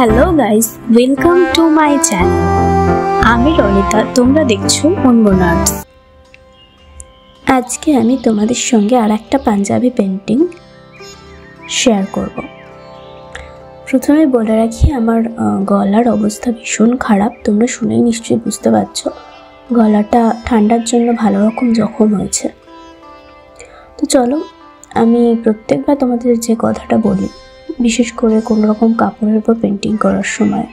Hello guys, welcome to my channel. আমি রনিতা, তোমরা দেখছো অনমোল আর্টস। আজকে আমি তোমাদের সঙ্গে আর একটা পাঞ্জাবি পেন্টিং শেয়ার করব। প্রথমে বলে রাখি, আমার গলার অবস্থা ভীষণ খারাপ। তোমরা শুনেই নিশ্চয়ই বুঝতে পারছো গলাটা ঠান্ডার জন্য ভালো রকম জখম হয়েছে। তো চলো, আমি প্রত্যেকবার তোমাদের যে কথাটা বলি, বিশেষ করে কোনো রকম কাপড়ের উপর পেন্টিং করার সময়,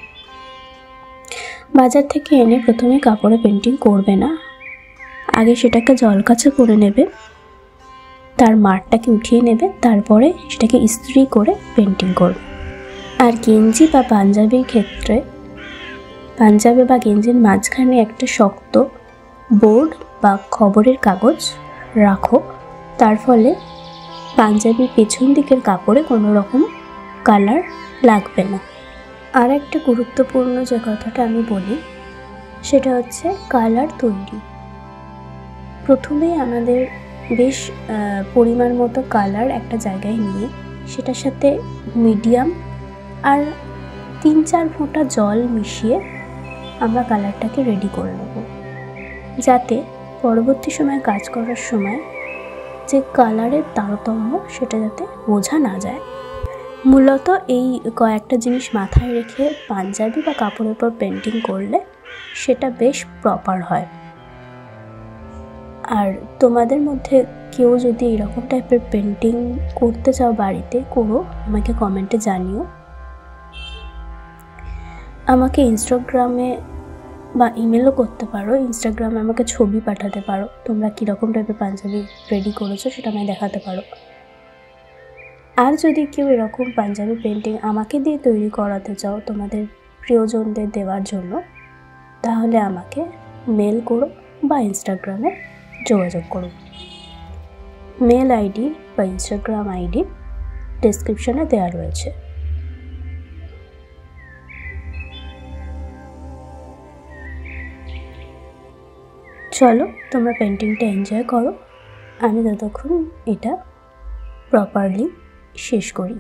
বাজার থেকে এনে প্রথমে কাপড়ে পেন্টিং করবে না, আগে সেটাকে জল কাঁচা করে নেবে, তার মাড়টাকে উঠিয়ে নেবে, তারপরে সেটাকে ইস্ত্রি করে পেন্টিং করবে। আর গেঞ্জি বা পাঞ্জাবির ক্ষেত্রে, পাঞ্জাবি বা গেঞ্জির মাঝখানে একটা শক্ত বোর্ড বা খবরের কাগজ রাখো, তার ফলে পাঞ্জাবির পেছন দিকের কাপড়ে কোনো রকম কালার লাগবে না। আর একটা গুরুত্বপূর্ণ যে কথাটা আমি বলি, সেটা হচ্ছে কালার তৈরি। প্রথমেই আমাদের বেশ পরিমাণ মতো কালার একটা জায়গায় নিয়ে সেটার সাথে মিডিয়াম আর 3-4 ফোঁটা জল মিশিয়ে আমরা কালারটাকে রেডি করে নেব, যাতে পরবর্তী সময় কাজ করার সময় যে কালারের তারতম্য সেটা যাতে বোঝা না যায়। মূলত এই কয়েকটা জিনিস মাথায় রেখে পাঞ্জাবি বা কাপড়ের উপর পেন্টিং করলে সেটা বেশ প্রপার হয়। আর তোমাদের মধ্যে কেউ যদি এরকম টাইপের পেন্টিং করতে চাও বাড়িতে, করো, আমাকে কমেন্টে জানিও। আমাকে ইনস্টাগ্রামে বা ইমেলও করতে পারো। ইনস্টাগ্রামে আমাকে ছবি পাঠাতে পারো, তোমরা কীরকম টাইপের পাঞ্জাবি রেডি করেছো সেটা আমায় দেখাতে পারো। আর যদি কেউ এরকম পাঞ্জাবি পেন্টিং আমাকে দিয়ে তৈরি করাতে চাও তোমাদের প্রিয়জনদের দেওয়ার জন্য, তাহলে আমাকে মেল করো বা ইনস্টাগ্রামে যোগাযোগ করো। মেল আইডি বা ইনস্টাগ্রাম আইডি ডেসক্রিপশনে দেওয়া রয়েছে। চলো, তোমরা পেন্টিংটা এনজয় করো, আমি ততক্ষণ এটা প্রপারলি শেষ করি।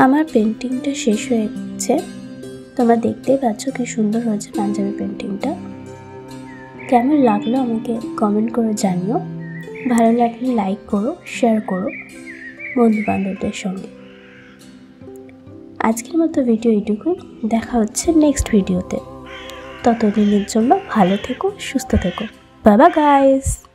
আমার পেন্টিংটা শেষ হয়ে গেছে। তোমরা দেখতেই পাচ্ছ কি সুন্দর হয়েছে পাঞ্জাবি পেন্টিংটা। কেমন লাগলো আমাকে কমেন্ট করে জানিও। ভালো লাগলে লাইক করো, শেয়ার করো বন্ধু বান্ধবদের সঙ্গে। আজকের মতো ভিডিও এইটুকুই, দেখা হচ্ছে নেক্সট ভিডিওতে। ততদিনের জন্য ভালো থেকো, সুস্থ থেকো। Bye bye guys.